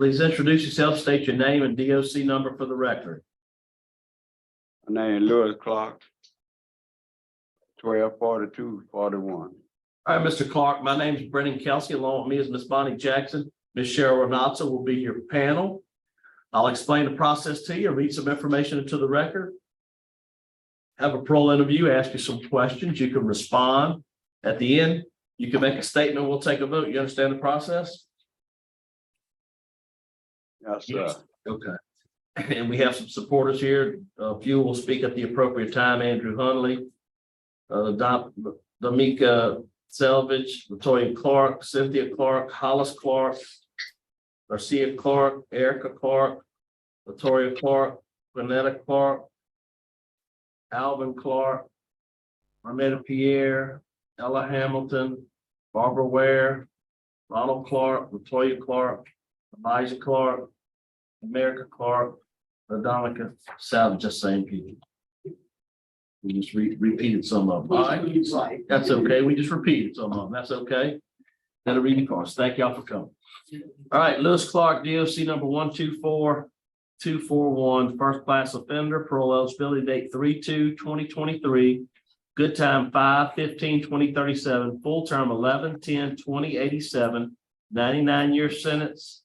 Please introduce yourself, state your name and DOC number for the record. My name is Lewis Clark, 124241. All right, Mr. Clark, my name is Brennan Kelsey. Along with me is Miss Bonnie Jackson. Ms. Cheryl Renata will be your panel. I'll explain the process to you, read some information into the record. Have a parole interview, ask you some questions. You can respond. At the end, you can make a statement. We'll take a vote. You understand the process? Yes, sir. Okay. And we have some supporters here. A few will speak at the appropriate time. Andrew Hunley, Damika Selvage, Latoya Clark, Cynthia Clark, Hollis Clark, Garcia Clark, Erica Clark, Latoya Clark, Renetta Clark, Alvin Clark, Armetta Pierre, Ella Hamilton, Barbara Ware, Ronald Clark, Latoya Clark, Elijah Clark, America Clark, Dominica Salvage, just same people. We just repeated some of them. All right, that's okay. We just repeated some of them. That's okay. That'll read the cards. Thank y'all for coming. All right, Lewis Clark, DOC number 124241, first class offender, parole eligibility date 3/2/2023. Good time 5/15/2037, full term 11/10/2087, 99-year sentence,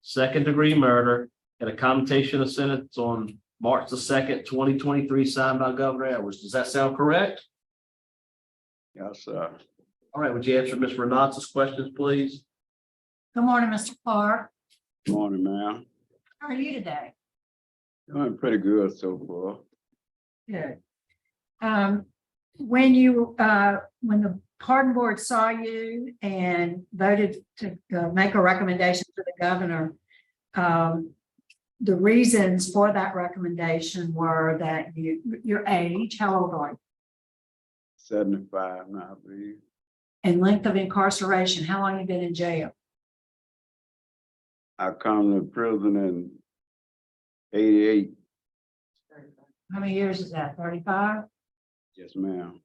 second degree murder, and a commutation of sentence on March 2nd, 2023, signed by Governor Edwards. Does that sound correct? Yes, sir. All right, would you answer Ms. Renata's questions, please? Good morning, Mr. Clark. Good morning, ma'am. How are you today? Doing pretty good so far. Good. When the pardon board saw you and voted to make a recommendation to the governor, the reasons for that recommendation were that your age, how old are you? 75 now, I believe. And length of incarceration, how long you been in jail? I come to prison in 88. How many years is that, 35? Yes, ma'am.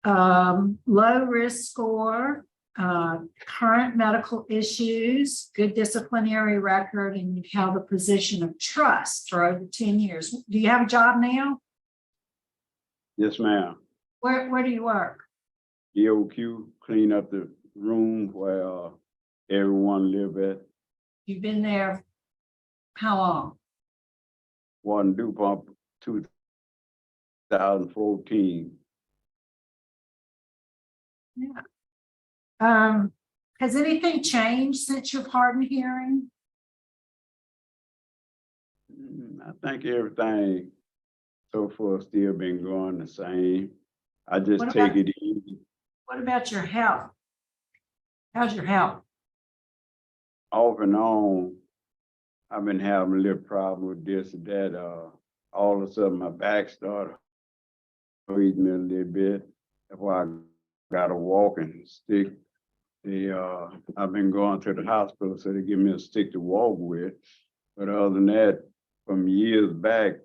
Low risk score, current medical issues, good disciplinary record, and you've held a position of trust for over 10 years. Do you have a job now? Yes, ma'am. Where do you work? EOQ, clean up the room where everyone live at. You've been there how long? One due pump 2014. Yeah. Has anything changed since your pardon hearing? I think everything so far still been going the same. I just What take about- it easy. What about your health? How's your health? Off and on, I've been having a little problem with this and that. All of a sudden my back started hurting me a little bit. That's why I got a walking stick. I've been going to the hospital, so they give me a stick to walk with. But other than that, from years back,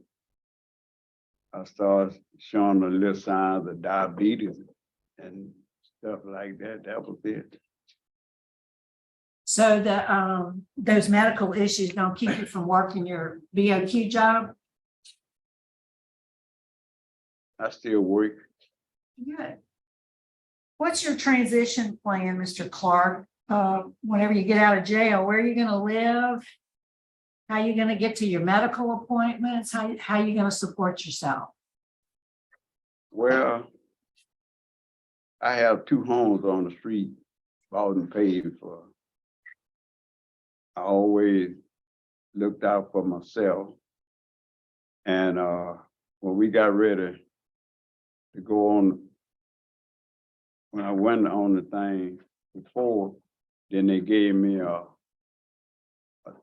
I started showing a little signs of diabetes and stuff like that. That was it. So those medical issues don't keep you from working your BOQ job? I still work. Good. What's your transition plan, Mr. Clark? Whenever you get out of jail, where are you gonna live? How are you gonna get to your medical appointments? How are you gonna support yourself? Well, I have 2 homes on the street, bought and paid for. I always looked out for myself. And when we got ready to go on, when I went on the thing before, then they gave me a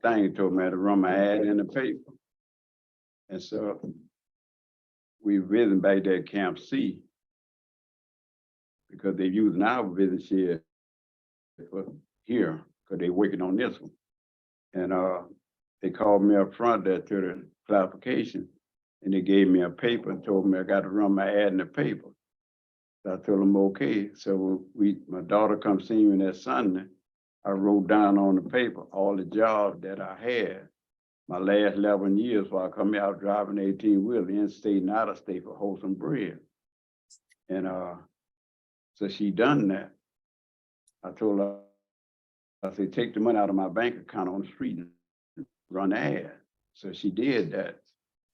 thing, told me I had to run my ad in the paper. And so we visited back there at Camp C because they're using our visit shed for here because they're working on this one. And they called me up front there to the clarification, and they gave me a paper and told me I got to run my ad in the paper. So I told them okay. So my daughter come see me that Sunday. I wrote down on the paper all the jobs that I had. My last 11 years while I come out driving 18-wheeler in-state and out-of-state for wholesome bread. And so she done that. I told her, I said, take the money out of my bank account on the street and run the ad. So she did that.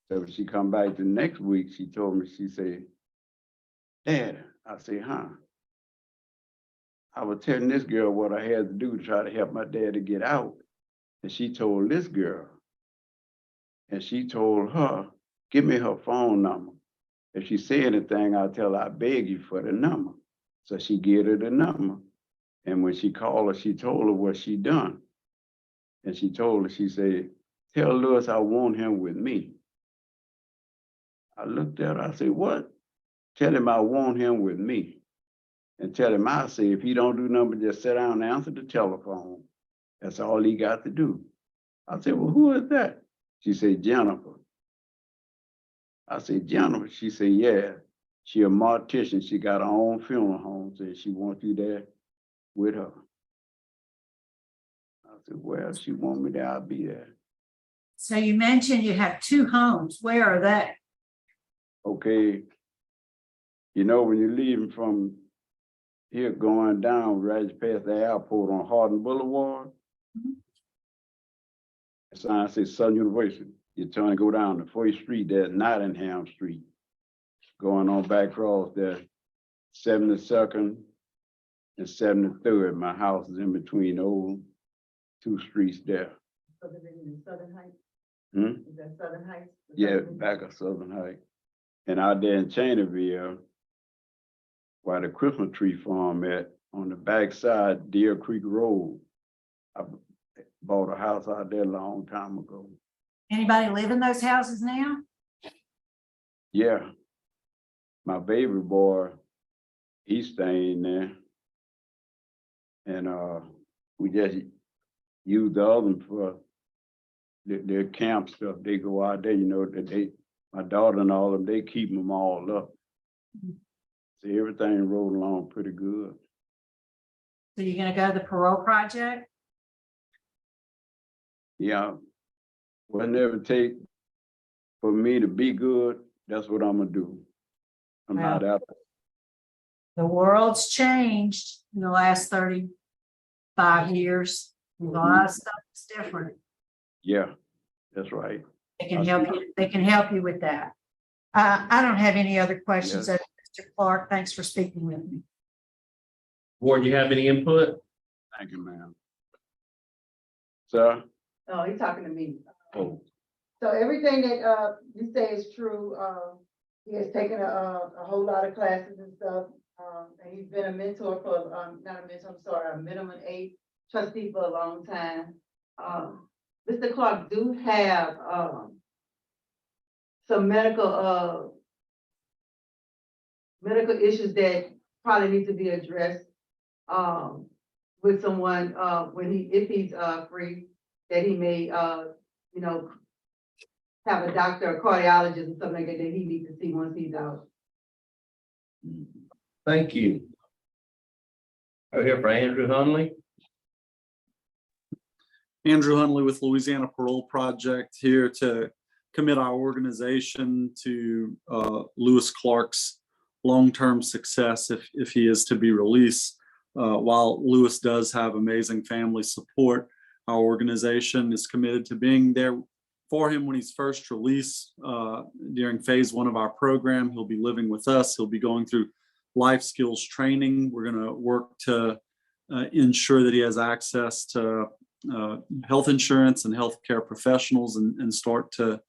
So when she come back the next week, she told me, she said, Dad, I said, huh? I was telling this girl what I had to do to try to help my dad to get out. And she told this girl, and she told her, give me her phone number. If she say anything, I'll tell her I beg you for the number. So she gave her the number. And when she called her, she told her what she done. And she told her, she said, tell Lewis I want him with me. I looked at her, I said, what? Tell him I want him with me. And tell him I say, if he don't do nothing, just sit down and answer the telephone. That's all he got to do. I said, well, who is that? She said, Jennifer. I said, Jennifer? She said, yeah. She a mortician. She got her own funeral home. Said she wants you there with her. I said, well, if she want me there, I'll be there. So you mentioned you have 2 homes. Where are they? Okay. You know, when you're leaving from here going down right past the airport on Hardin Boulevard, the sign says Southern University. You turn and go down the 4th Street, there's Nottingham Street. Going on back across there, 72nd and 73rd. My house is in between those 2 streets there. So they're in Southern Heights? Hmm? Is that Southern Heights? Yeah, back of Southern Heights. And out there in Cheneyville, where the Christmas tree farm at, on the backside, Deer Creek Road. I bought a house out there a long time ago. Anybody live in those houses now? Yeah. My baby boy, he's staying there. And we just use the other for their camp stuff. They go out there, you know, my daughter and all of them, they keep them all up. So everything rolled along pretty good. So you're gonna go to the parole project? Yeah. Whatever it take for me to be good, that's what I'm gonna do. I'm Wow. not out. The world's changed in the last 35 years. A lot of stuff is different. Yeah, that's right. They can help you, they can help you with that. I don't have any other questions. Yes. Mr. Clark, thanks for speaking with me. Board, you have any input? Thank you, ma'am. Sir? Oh, he's talking to me. Oh, So everything that you say is true. He has taken a whole lot of classes and stuff. And he's been a mentor for, not a mentor, I'm sorry, a minimum 8 trustee for a long time. Mr. Clark do have some medical issues that probably need to be addressed with someone if he's free, that he may you know, have a doctor, a cardiologist or something like that he needs to see once he's out. Thank you. We're here for Andrew Hunley. Andrew Hunley with Louisiana Parole Project, here to commit our organization to Lewis Clark's long-term success if he is to be released. While Lewis does have amazing family support, our organization is committed to being there for him when he's first released. During phase 1 of our program, he'll be living with us. He'll be going through life skills training. We're going to work to ensure that he has access to health insurance and healthcare professionals, and start to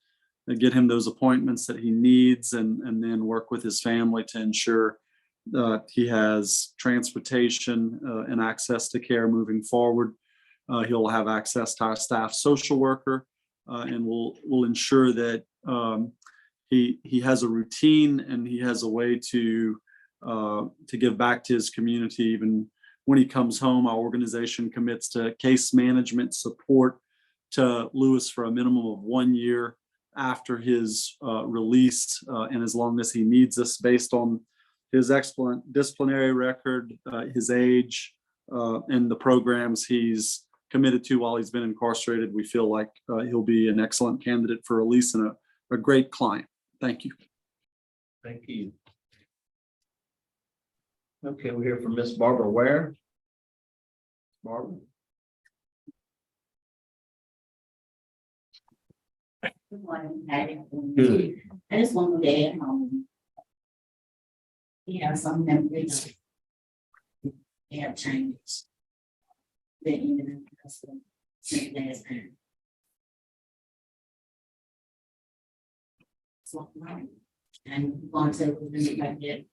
get him those appointments that he needs, and then work with his family to ensure he has transportation and access to care moving forward. He'll have access to our staff social worker, and we'll ensure that he has a routine and he has a way to give back to his community. Even when he comes home, our organization commits to case management support to Lewis for a minimum of 1 year after his release, and as long as he needs us, based on his excellent disciplinary record, his age, and the programs he's committed to while he's been incarcerated, we feel like he'll be an excellent candidate for release and a great client. Thank you. Thank you. Okay, we're here from Miss Barbara Ware. Barbara? Good morning, Patty. Good. I just want to add, we have some memories. They have changed. They even in custom since last time. So, and we want to really like that.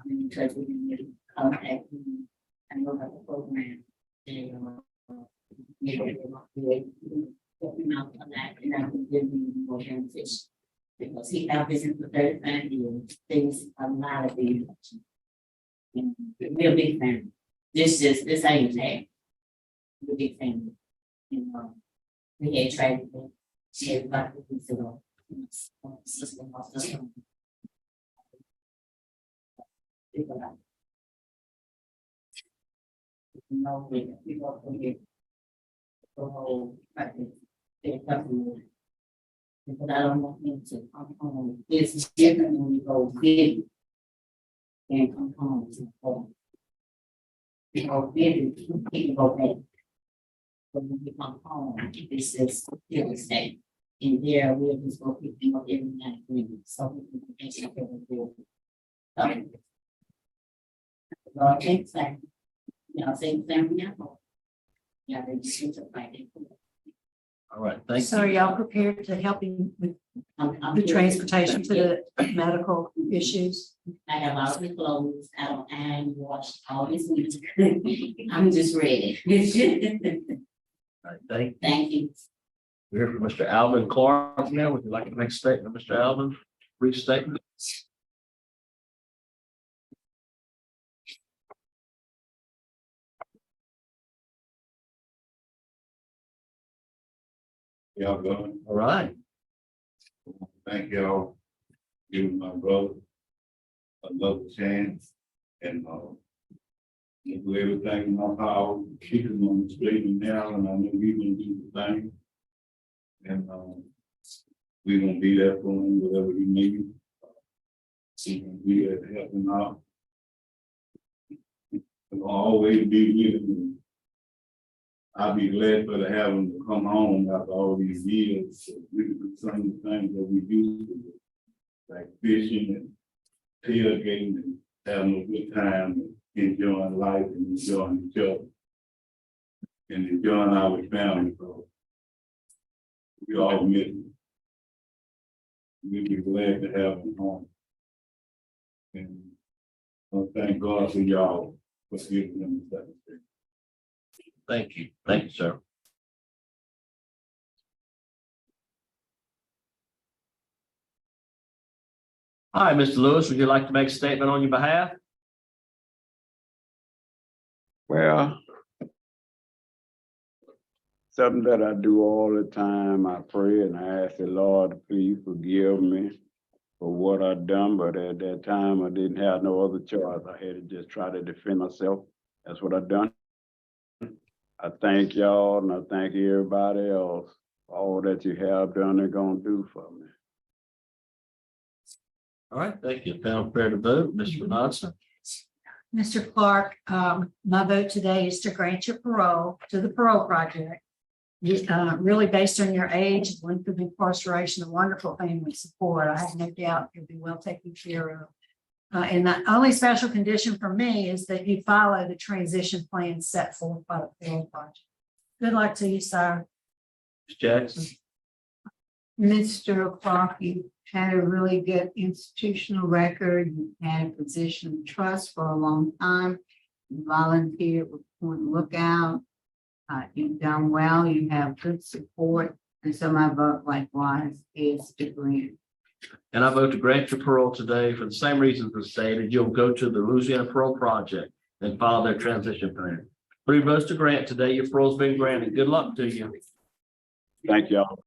Because we can really contact you and look at the program. And, maybe they want to helping out on that, and I can give you more beneficial. Because he have business for 35 years, things a lot of things. We're a big family. This ain't that. We're a big family. You know, we had tried to share everybody with this little sister of the home. You know, we go from here. The whole practice. Because I don't want him to come home. It's different when you go big and come home to home. You go big, you can go back. But when you come home, it's just really safe. And there, we're just going to pick them up every night. So we can make sure they're good. Lord, thanks, you know, same family. Yeah, they just need to fight it. All right, thank So are you. y'all prepared to help him with I'm the here. transportation to the medical issues? I have all the clothes, I don't iron, wash, all this needs. I'm just ready. All right, Thank you. we're here from Mr. Alvin Clark now. Would you like to make a statement, Mr. Alvin? Brief statement? Y'all going? All right. Thank y'all. Giving my brother another chance and do everything in my power, keep him on the straight and narrow, and I know we gonna do the thing. And we gonna be there for him, whatever he needs. We gonna be there to help him out. I'll always be with him. I'll be glad for to have him to come home after all these years. So we can do some of the things that we used to do, like fishing and tailgating and having a good time, and enjoying life and enjoying each other. And enjoying our family, so we all miss him. We'll be glad to have him home. And I thank God for y'all for giving him the second chance. Thank you. Thank you, sir. All right, Mr. Lewis, would you like to make a statement on your behalf? Well, something that I do all the time, I pray and I ask the Lord to please forgive me for what I done, but at that time I didn't have no other choice. I had to just try to defend myself. That's what I done. I thank y'all and I thank everybody else for all that you have done and gonna do for me. All right, thank you. Panel prepared to vote. Mr. Johnson? Mr. Clark, my vote today is to grant your parole to the parole project. Really based on your age, length of incarceration, and wonderful family support. I have no doubt you'll be well taken care of. And the only special condition for me is that you follow the transition plan set forth by the parole project. Good luck to you, sir. Ms. Jackson? Mr. Clark, you had a really good institutional record. You had a position of trust for a long time. You volunteered with Point Lookout. You've done well. You have good support. And so my vote likewise is to grant. And I vote to grant your parole today for the same reasons as stated. You'll go to the Louisiana Parole Project and follow their transition plan. 3 votes to grant today. Your parole's been granted. Good luck to you. Thank y'all.